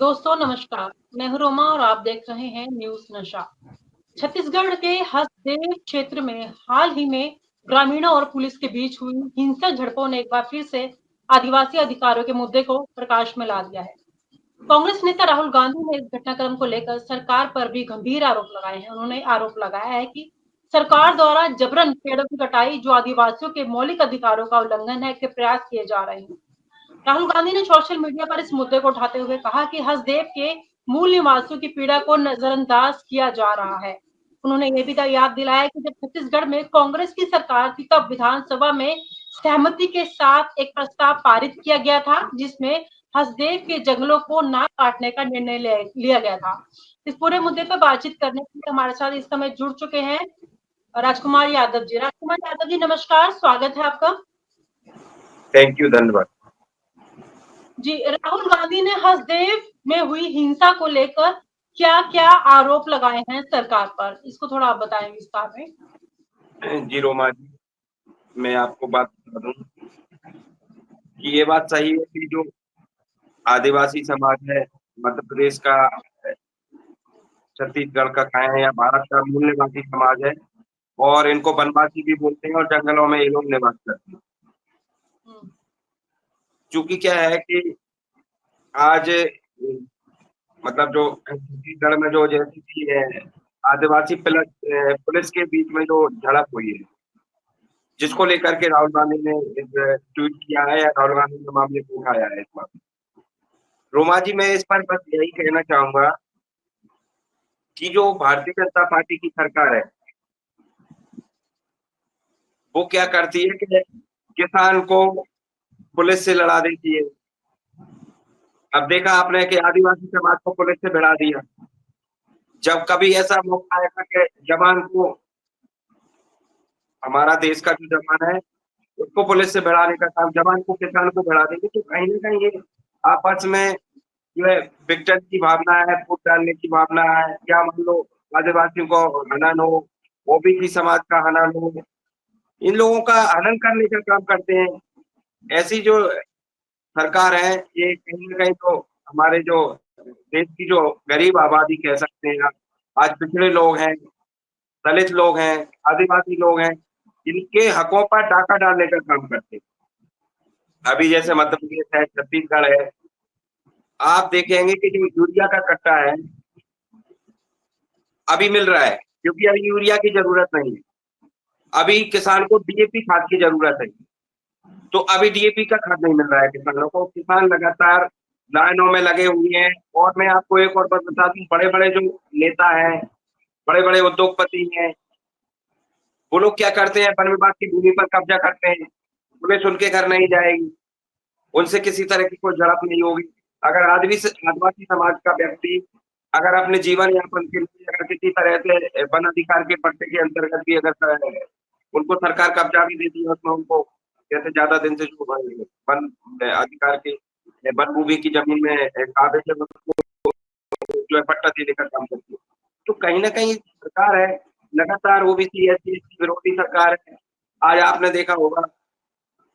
दोस्तों नमस्कार, मैं हूँ रोमा और आप देख रहे हैं न्यूज़ नशा। छत्तीसगढ़ के हसदेव क्षेत्र में हाल ही में ग्रामीणों और पुलिस के बीच हुई हिंसक झड़पों ने एक बार फिर से आदिवासी अधिकारों के मुद्दे को प्रकाश में ला दिया है। कांग्रेस नेता राहुल गांधी ने इस घटनाक्रम को लेकर सरकार पर भी गंभीर आरोप लगाए हैं। उन्होंने आरोप लगाया है कि सरकार द्वारा जबरन पेड़ों की कटाई जो आदिवासियों के मौलिक अधिकारों का उल्लंघन है के प्रयास किए जा रहे हैं। राहुल गांधी ने सोशल मीडिया पर इस मुद्दे को उठाते हुए कहा कि हसदेव के मूल निवासियों की पीड़ा को नजरअंदाज किया जा रहा है। उन्होंने ये भी याद दिलाया कि जब छत्तीसगढ़ में कांग्रेस की सरकार थी तब विधानसभा में सहमति के साथ एक प्रस्ताव पारित किया गया था जिसमें हसदेव के जंगलों को ना काटने का निर्णय लिया गया था। इस पूरे मुद्दे पर बातचीत करने के लिए हमारे साथ इस समय जुड़ चुके हैं राजकुमार यादव जी। राजकुमार यादव जी नमस्कार, स्वागत है आपका। थैंक यू, धन्यवाद। जी, राहुल गांधी ने हसदेव में हुई हिंसा को लेकर क्या-क्या आरोप लगाए हैं सरकार पर? इसको थोड़ा आप बताएं विस्तार में। जी रोमा जी, मैं आपको बात बता दूं कि ये बात सही है कि जो आदिवासी समाज है, मध्य प्रदेश का, छत्तीसगढ़ का है या भारत का मूल निवासी समाज है और इनको वनवासी भी बोलते हैं और जंगलों में ये लोग निवास करते हैं। चूंकि क्या है कि आज मतलब जो छत्तीसगढ़ में जो जैसे कि आदिवासी पुलिस के बीच में जो झड़प हुई है, जिसको लेकर के राहुल गांधी ने एक ट्वीट किया है या राहुल गांधी ने मामले को उठाया है इस बार। रोमा जी, मैं इस पर बस यही कहना चाहूंगा कि जो भारतीय जनता पार्टी की सरकार है वो क्या करती है कि किसान को पुलिस से लड़ा देती है। अब देखा आपने कि आदिवासी समाज को पुलिस से भिड़ा दिया। जब कभी ऐसा मौका आएगा कि जवान को, हमारा देश का जो जवान है उसको पुलिस से भिड़ाने का काम जवान को किसान को भिड़ा देंगे, तो कहीं ना कहीं ये आपस में जो है विघटन की भावना है, फूट डालने की भावना है, या मान लो आदिवासियों को हनन हो, ओबीसी समाज का हनन हो, इन लोगों का हनन करने का काम करते हैं। ऐसी जो सरकार है ये कहीं ना कहीं तो हमारे जो देश की जो गरीब आबादी कह सकते हैं, आज पिछड़े लोग हैं, दलित लोग हैं, आदिवासी लोग हैं, इनके हकों पर डाका डालने का काम करते हैं। अभी जैसे मध्य प्रदेश है, छत्तीसगढ़ है, आप देखेंगे कि जो यूरिया का कट्टा है अभी मिल रहा है, क्योंकि अभी यूरिया की जरूरत नहीं है, अभी किसान को डीएपी खाद की जरूरत है। तो अभी डीएपी का खाद नहीं मिल रहा है किसानों को। किसान लगातार लाइनों में लगे हुए हैं। और मैं आपको एक और बात बता दूं, बड़े बड़े जो नेता हैं, बड़े बड़े उद्योगपति हैं, वो लोग क्या करते हैं, वन विभाग की भूमि पर कब्जा करते हैं। पुलिस उनके घर नहीं जाएगी, उनसे किसी तरह की कोई झड़प नहीं होगी। अगर आदिवासी समाज का व्यक्ति अगर अपने जीवन यापन के लिए अगर किसी तरह से वन अधिकार के पट्टे के अंतर्गत भी अगर उनको सरकार कब्जा भी देती है, उसमें उनको जैसे ज्यादा दिन से जो वन अधिकार के वन भूमि की जमीन में काबिज है, उसको जो है पट्टा देने का काम करती है। तो कहीं ना कहीं सरकार है लगातार ओबीसी एससी एसटी विरोधी सरकार है। आज आपने देखा होगा,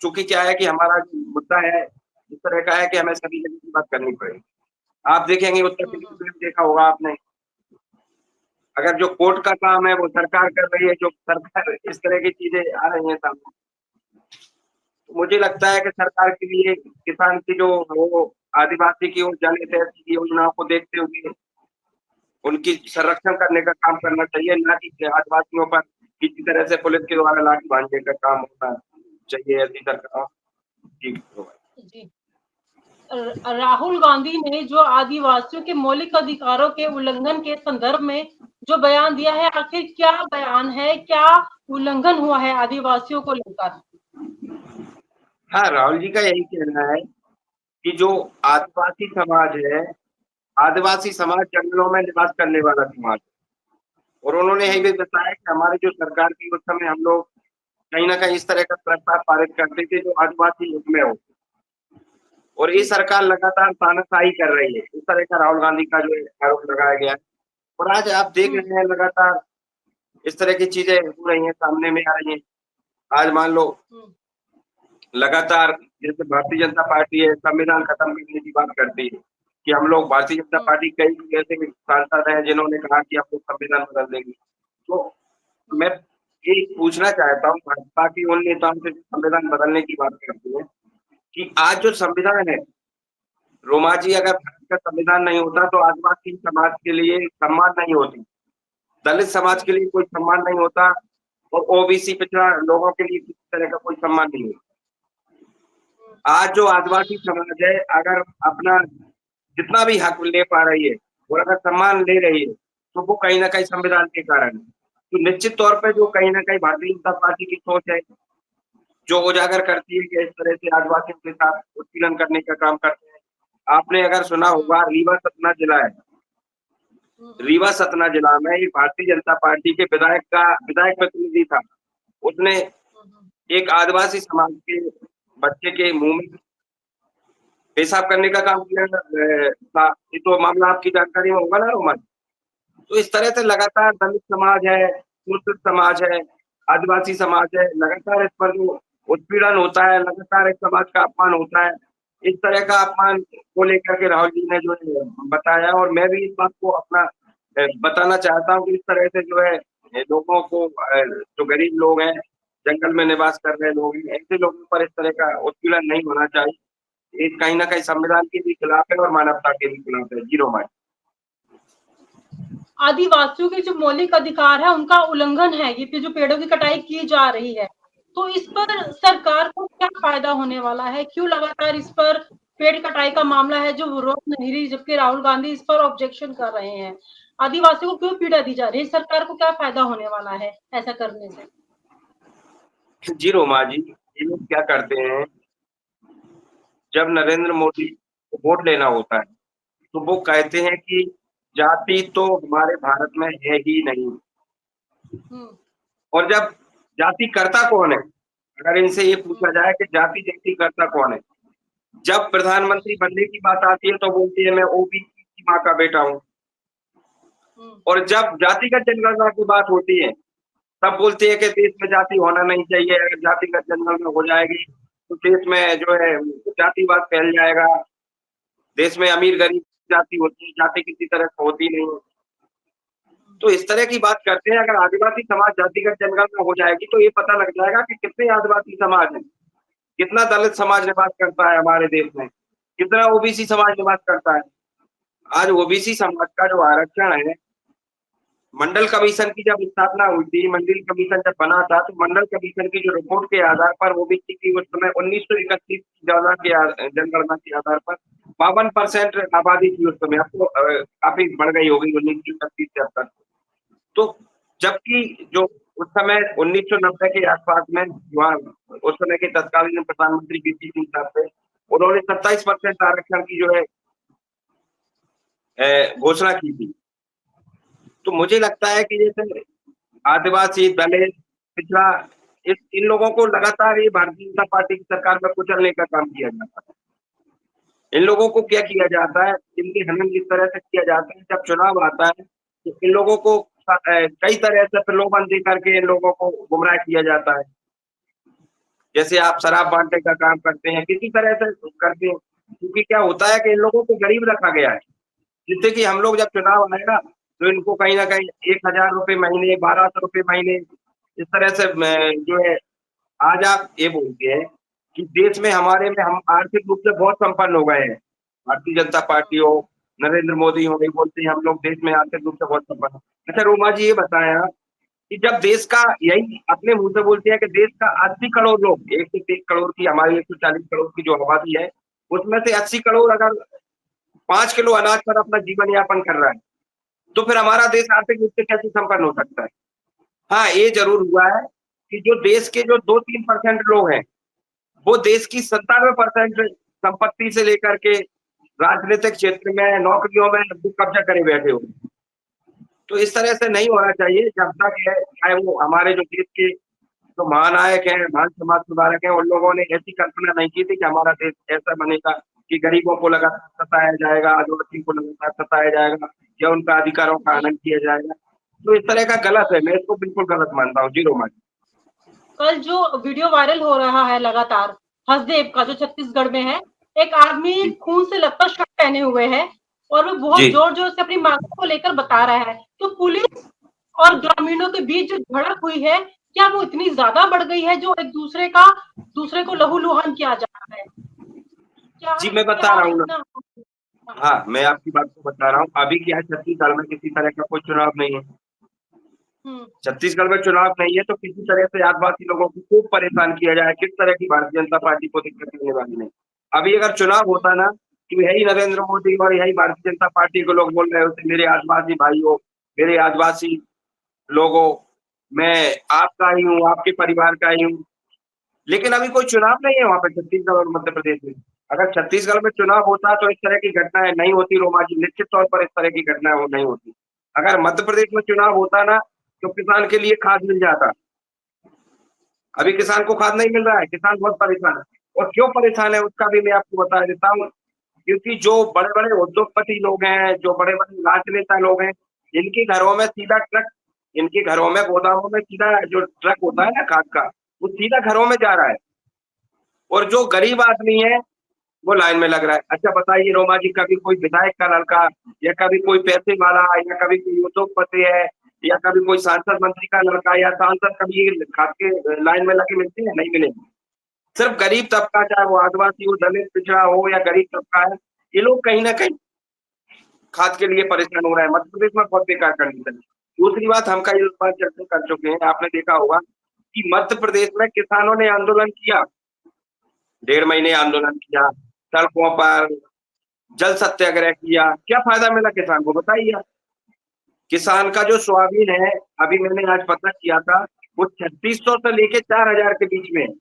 चूंकि क्या है कि हमारा जो मुद्दा है इस तरह का है कि हमें सभी जगह की बात करनी पड़ेगी। आप देखेंगे उत्तर प्रदेश में देखा होगा आपने, अगर जो कोर्ट का काम है वो सरकार कर रही है, जो सरकार इस तरह की चीजें आ रही हैं सामने, तो मुझे लगता है कि सरकार के लिए किसान की जो वो आदिवासी की और दलित की योजनाओं को देखते हुए उनकी संरक्षण करने का काम करना चाहिए, ना कि आदिवासियों पर किसी तरह से पुलिस के द्वारा लाठी बांधने का काम होना चाहिए। ऐसी सरकार ठीक होगा। जी, राहुल गांधी ने जो आदिवासियों के मौलिक अधिकारों के उल्लंघन के संदर्भ में जो बयान दिया है, आखिर क्या बयान है, क्या उल्लंघन हुआ है आदिवासियों को लेकर? हाँ, राहुल जी का यही कहना है कि जो आदिवासी समाज है, आदिवासी समाज जंगलों में निवास करने वाला समाज है। और उन्होंने यही भी बताया कि हमारी जो सरकार थी उस समय हम लोग कहीं ना कहीं इस तरह का प्रस्ताव पारित करते थे जो आदिवासी हित में हो। और ये सरकार लगातार तानाशाही कर रही है, इस तरह का राहुल गांधी का जो आरोप लगाया गया है। और आज आप देख रहे हैं लगातार इस तरह की चीजें हो रही हैं, सामने में आ रही हैं। आज मान लो लगातार जैसे भारतीय जनता पार्टी है संविधान खत्म करने की बात करती है, कि हम लोग भारतीय जनता पार्टी कई ऐसे सांसद हैं जिन्होंने कहा कि हम लोग संविधान बदल देंगे। तो मैं ये पूछना चाहता हूँ भाजपा की उन नेताओं से जो संविधान बदलने की बात करती है कि आज जो संविधान है, रोमा जी, अगर भारत का संविधान नहीं होता तो आदिवासी समाज के लिए सम्मान नहीं होती, दलित समाज के लिए कोई सम्मान नहीं होता और ओबीसी पिछड़ा लोगों के लिए किसी तरह का कोई सम्मान नहीं होता। आज जो आदिवासी समाज है, अगर अपना जितना भी हक ले पा रही है और अगर सम्मान ले रही है, तो वो कहीं न कहीं संविधान के कारण है। तो निश्चित तौर पे जो कहीं न कहीं भारतीय जनता पार्टी की सोच है, जो उजागर करती है कि इस तरह से आदिवासियों के साथ उत्पीड़न करने का काम करते हैं। आपने अगर सुना होगा, रीवा सतना जिला है। रीवा सतना जिला में एक भारतीय जनता पार्टी के विधायक प्रतिनिधि था। उसने एक आदिवासी समाज के बच्चे के मुंह में पेशाब करने का काम किया था। ये तो मामला आपकी जानकारी में होगा ना रोमन? तो इस तरह से लगातार दलित समाज है, शूद्र समाज है, आदिवासी समाज है, लगातार इस पर जो उत्पीड़न होता है, लगातार इस समाज का अपमान होता है। इस तरह का अपमान को लेकर के राहुल जी ने जो है बताया और मैं भी इस बात को अपना बताना चाहता हूँ कि इस तरह से जो है लोगों को जो गरीब लोग हैं, जंगल में निवास कर रहे लोग हैं, ऐसे लोगों पर इस तरह का उत्पीड़न नहीं होना चाहिए। ये कहीं न कहीं संविधान के भी खिलाफ है और मानवता के भी खिलाफ है। जी रोमा। आदिवासियों के जो मौलिक अधिकार है उनका उल्लंघन है, ये जो पेड़ों की कटाई की जा रही है, तो इस पर सरकार को क्या फायदा होने वाला है? क्यों लगातार इस पर पेड़ कटाई का मामला है जो रोक नहीं रही, जबकि राहुल गांधी इस पर ऑब्जेक्शन कर रहे हैं? आदिवासियों को क्यों पीड़ा दी जा रही है? सरकार को क्या फायदा होने वाला है ऐसा करने से? जी रोमा जी, ये लोग क्या करते हैं, जब नरेंद्र मोदी को वोट लेना होता है, तो वो कहते हैं कि जाति तो हमारे भारत में है ही नहीं। और जब जाति करता कौन है? अगर इनसे ये पूछा जाए कि जाति जाति करता कौन है? जब प्रधानमंत्री बनने की बात आती है तो बोलती है मैं ओबीसी की माँ का बेटा हूँ। और जब जातिगत जनगणना की बात होती है, तब बोलती है कि देश में जाति होना नहीं चाहिए, अगर जातिगत जनगणना हो जाएगी तो देश में जो है जातिवाद फैल जाएगा। देश में अमीर-गरीब जाति होती है, जाति किसी तरह से होती नहीं। तो इस तरह की बात करते हैं, अगर आदिवासी समाज जातिगत जनगणना हो जाएगी तो ये पता लग जाएगा कि कितने आदिवासी समाज हैं, कितना दलित समाज निवास करता है हमारे देश में, कितना ओबीसी समाज निवास करता है। आज ओबीसी समाज का जो आरक्षण है, मंडल कमीशन की जब स्थापना हुई थी, मंडल कमीशन जब बना था, तो मंडल कमीशन की जो रिपोर्ट के आधार पर ओबीसी की उस समय 1931 जनगणना के आधार पर 52% आबादी थी उस समय। अब तो काफी बढ़ गई होगी 1931 से अब तक। तो जबकि जो उस समय 1990 के आसपास में वहाँ उस समय के तत्कालीन प्रधानमंत्री वीपी सिंह साहब थे, उन्होंने 27% आरक्षण की जो है घोषणा की थी। तो मुझे लगता है कि जैसे आदिवासी, दलित, पिछड़ा, इन लोगों को लगातार ये भारतीय जनता पार्टी की सरकार में कुचलने का काम किया जाता है। इन लोगों को क्या किया जाता है, इनकी हनन इस तरह से किया जाता है, जब चुनाव आता है तो इन लोगों को कई तरह से प्रलोभन दे करके इन लोगों को गुमराह किया जाता है। जैसे आप शराब बांटने का काम करते हैं, किसी तरह से करते हैं, क्योंकि क्या होता है कि इन लोगों को गरीब रखा गया है, जिससे कि हम लोग जब चुनाव आएगा तो इनको कहीं न कहीं 1000 रुपए महीने, 1200 रुपए महीने, इस तरह से जो है आज आप ये बोलते हैं कि देश में हमारे में हम आर्थिक रूप से बहुत संपन्न हो गए हैं। भारतीय जनता पार्टी हो, नरेंद्र मोदी हो, ये बोलते हैं हम लोग देश में आर्थिक रूप से बहुत संपन्न हैं। अच्छा रोमा जी, ये बताएँ आप कि जब देश का, यही अपने मुँह से बोलते हैं कि देश का 80 करोड़ लोग, 130 करोड़ की हमारी 140 करोड़ की जो आबादी है, उसमें से 80 करोड़ अगर 5 किलो अनाज पर अपना जीवन यापन कर रहा है, तो फिर हमारा देश आर्थिक रूप से कैसे संपन्न हो सकता है? हाँ, ये ज़रूर हुआ है कि जो देश के जो 2-3% लोग हैं, वो देश की 97% संपत्ति से लेकर के राजनीतिक क्षेत्र में, नौकरियों में कब्जा करे बैठे हुए। तो इस तरह से नहीं होना चाहिए। जब तक है, चाहे वो हमारे जो देश के जो महानायक हैं, महान समाज सुधारक हैं, उन लोगों ने ऐसी कल्पना नहीं की थी कि हमारा देश ऐसा बनेगा कि गरीबों को लगातार सताया जाएगा, आदिवासियों को लगातार सताया जाएगा या उनका अधिकारों का हनन किया जाएगा। तो इस तरह का गलत है, मैं इसको बिल्कुल गलत मानता हूँ। जी रोमा जी। कल जो वीडियो वायरल हो रहा है लगातार हसदेव का, जो छत्तीसगढ़ में है, एक आदमी खून से लथपथ शर्ट पहने हुए है और वो बहुत जोर जोर से अपनी मांगों को लेकर बता रहा है। तो पुलिस और ग्रामीणों के बीच जो झड़प हुई है, क्या वो इतनी ज्यादा बढ़ गई है जो एक दूसरे को लहूलुहान किया जा रहा है? क्या जी मैं बता रहा हूँ ना। हाँ, हाँ, मैं आपकी बात को बता रहा हूँ। अभी क्या है, छत्तीसगढ़ में किसी तरह का कोई चुनाव नहीं है। छत्तीसगढ़ में चुनाव नहीं है तो किसी तरह से आदिवासी लोगों को खूब परेशान किया जाए, किस तरह की भारतीय जनता पार्टी को दिक्कत होने वाली नहीं। अभी अगर चुनाव होता ना, तो यही नरेंद्र मोदी और यही भारतीय जनता पार्टी के लोग बोल रहे होते, मेरे आदिवासी भाइयों, मेरे आदिवासी लोगों, मैं आपका ही हूँ, आपके परिवार का ही हूँ। लेकिन अभी कोई चुनाव नहीं है वहां पर छत्तीसगढ़ और मध्य प्रदेश में। अगर छत्तीसगढ़ में चुनाव होता तो इस तरह की घटनाएं नहीं होती रोमा जी, निश्चित तौर पर इस तरह की घटनाएं वो नहीं होती। अगर मध्य प्रदेश में चुनाव होता ना, तो किसान के लिए खाद मिल जाता। अभी किसान को खाद नहीं मिल रहा है, किसान बहुत परेशान है। और क्यों परेशान है उसका भी मैं आपको बता देता हूँ। क्योंकि जो बड़े बड़े उद्योगपति लोग हैं, जो बड़े बड़े राजनेता लोग हैं, इनके घरों में सीधा ट्रक, इनके घरों में गोदामों में सीधा जो ट्रक होता है ना खाद का, वो सीधा घरों में जा रहा है। और जो गरीब आदमी है वो लाइन में लग रहा है। अच्छा बताइए रोमा जी, कभी कोई विधायक का लड़का या कभी कोई पैसे वाला या कभी कोई उद्योगपति है या कभी कोई सांसद मंत्री का लड़का या सांसद कभी खाद के लाइन में लगे मिलते हैं? नहीं मिलेंगे। सिर्फ गरीब तबका, चाहे वो आदिवासी हो, दलित पिछड़ा हो या गरीब तबका है, ये लोग कहीं ना कहीं खाद के लिए परेशान हो रहा है। मध्य प्रदेश में बहुत बेकार कंडीशन है। दूसरी बात, हम कई बार चर्चा कर चुके हैं, आपने देखा होगा कि मध्य प्रदेश में किसानों ने आंदोलन किया, 1.5 महीने आंदोलन किया, सड़कों पर जल सत्याग्रह किया। क्या फायदा मिला किसान को, बताइए आप। किसान का जो सोयाबीन है, अभी मैंने आज पता किया था, वो 3600 से लेके 4000 के बीच में है।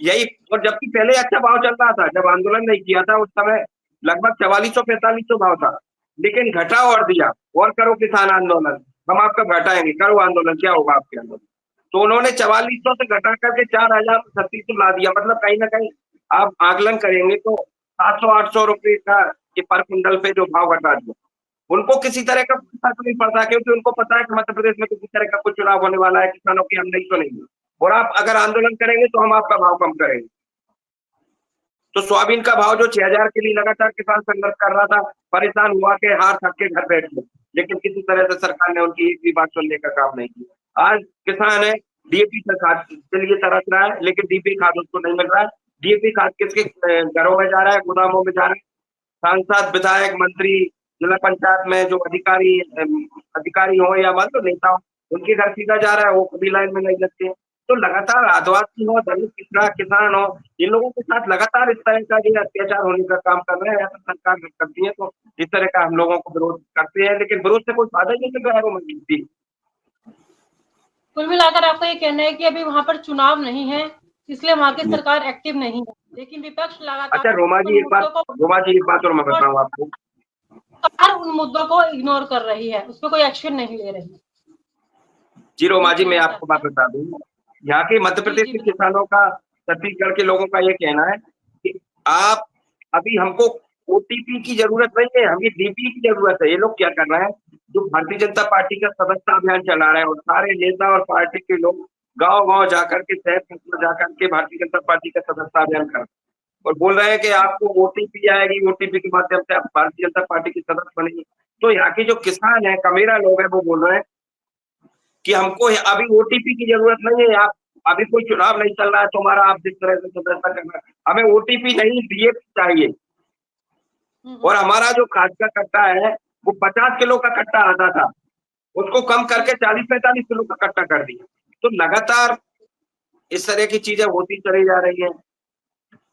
यही, और जबकि पहले अच्छा भाव चल रहा था, जब आंदोलन नहीं किया था उस समय लगभग 4400-4500 भाव था। लेकिन घटा और दिया, और करो किसान आंदोलन, हम आपका घटाएंगे, करो आंदोलन, क्या होगा आपके आंदोलन। तो उन्होंने 4400 से घटा करके 4000-3600 ला दिया। मतलब कहीं ना कहीं आप आकलन करेंगे तो 700-800 रुपए का ये पर कुंटल पे जो भाव घटा दिया। उनको किसी तरह का फर्क नहीं पड़ता, क्योंकि उनको पता है कि मध्य प्रदेश में किसी तरह का कोई चुनाव होने वाला है, किसानों की आमदनी तो नहीं है। और आप अगर आंदोलन करेंगे तो हम आपका भाव कम करेंगे। तो सोयाबीन का भाव जो 6000 के लिए लगातार किसान संघर्ष कर रहा था, परेशान हुआ के हार थक के घर बैठ गए। लेकिन किसी तरह से सरकार ने उनकी एक भी बात सुनने का काम नहीं किया। आज किसान है, डीएपी खाद के लिए तरस रहा है, लेकिन डीएपी खाद उसको नहीं मिल रहा है। डीएपी खाद किसके घरों में जा रहा है, गोदामों में जा रहा है। सांसद, विधायक, मंत्री, जिला पंचायत में जो अधिकारी हो या मान लो नेता हो, उनके घर सीधा जा रहा है, वो कभी लाइन में नहीं लगते हैं। तो लगातार आदिवासी हो, दलित पिछड़ा, किसान हो, इन लोगों के साथ लगातार इस तरह का जो अत्याचार होने का काम कर रहे हैं। ऐसा सरकार करती है तो इस तरह का हम लोगों को विरोध करते हैं, लेकिन विरोध से कोई फायदा नहीं मिल रहा है वो मंत्री। कुल मिलाकर आपका ये कहना है कि अभी वहां पर चुनाव नहीं है, इसलिए वहां की सरकार एक्टिव नहीं है, लेकिन विपक्ष अच्छा लगातार रोमा जी, एक बात और मैं बताऊं आपको। सरकार उन मुद्दों को इग्नोर कर रही है, उस पर कोई एक्शन नहीं ले रही। जी रोमा जी, मैं आपको बात बता दूं, यहाँ के मध्य प्रदेश के किसानों का, छत्तीसगढ़ के लोगों का ये कहना है कि आप, अभी हमको ओटीपी की जरूरत नहीं है, हमें डीपी की जरूरत है। ये लोग क्या कर रहे हैं, जो भारतीय जनता पार्टी का सदस्यता अभियान चला रहे हैं और सारे नेता और पार्टी के लोग गांव गांव जाकर के, शहर में जाकर के भारतीय जनता पार्टी का सदस्यता अभियान कर रहे हैं और बोल रहे हैं कि आपको ओटीपी आएगी, ओटीपी के माध्यम से आप भारतीय जनता पार्टी के सदस्य बनेंगे। तो यहाँ के जो किसान है, कमेरा लोग हैं, वो बोल रहे हैं कि हमको अभी ओटीपी की जरूरत नहीं है। आप, अभी कोई चुनाव नहीं चल रहा है तुम्हारा, आप जिस तरह से सदस्यता करना है, हमें ओटीपी नहीं, डीएपी चाहिए। और हमारा जो खाद का कट्टा है वो 50 किलो का कट्टा आता था, उसको कम करके 40-45 किलो का कट्टा कर दिया। तो लगातार इस तरह की चीजें होती चली जा रही है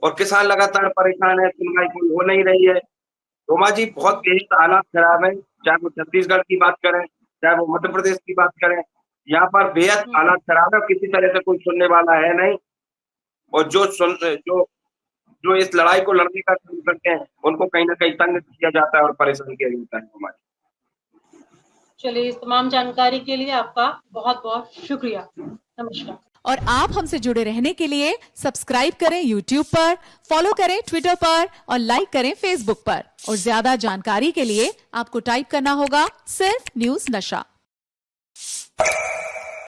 और किसान लगातार परेशान है, सुनवाई कोई हो नहीं रही है। रोमा जी, बहुत बेहद हालात खराब है, चाहे वो छत्तीसगढ़ की बात करें, चाहे वो मध्य प्रदेश की बात करें, यहाँ पर बेहद हालात खराब है, किसी तरह से कोई सुनने वाला है नहीं। और जो इस लड़ाई को लड़ने का काम करते हैं, उनको कहीं ना कहीं तंग किया जाता है और परेशान किया जाता है हमारे। चलिए, इस तमाम जानकारी के लिए आपका बहुत बहुत शुक्रिया। नमस्कार। और आप हमसे जुड़े रहने के लिए सब्सक्राइब करें YouTube पर, फॉलो करें Twitter पर और लाइक करें Facebook पर। और ज्यादा जानकारी के लिए आपको टाइप करना होगा सिर्फ न्यूज़ नशा।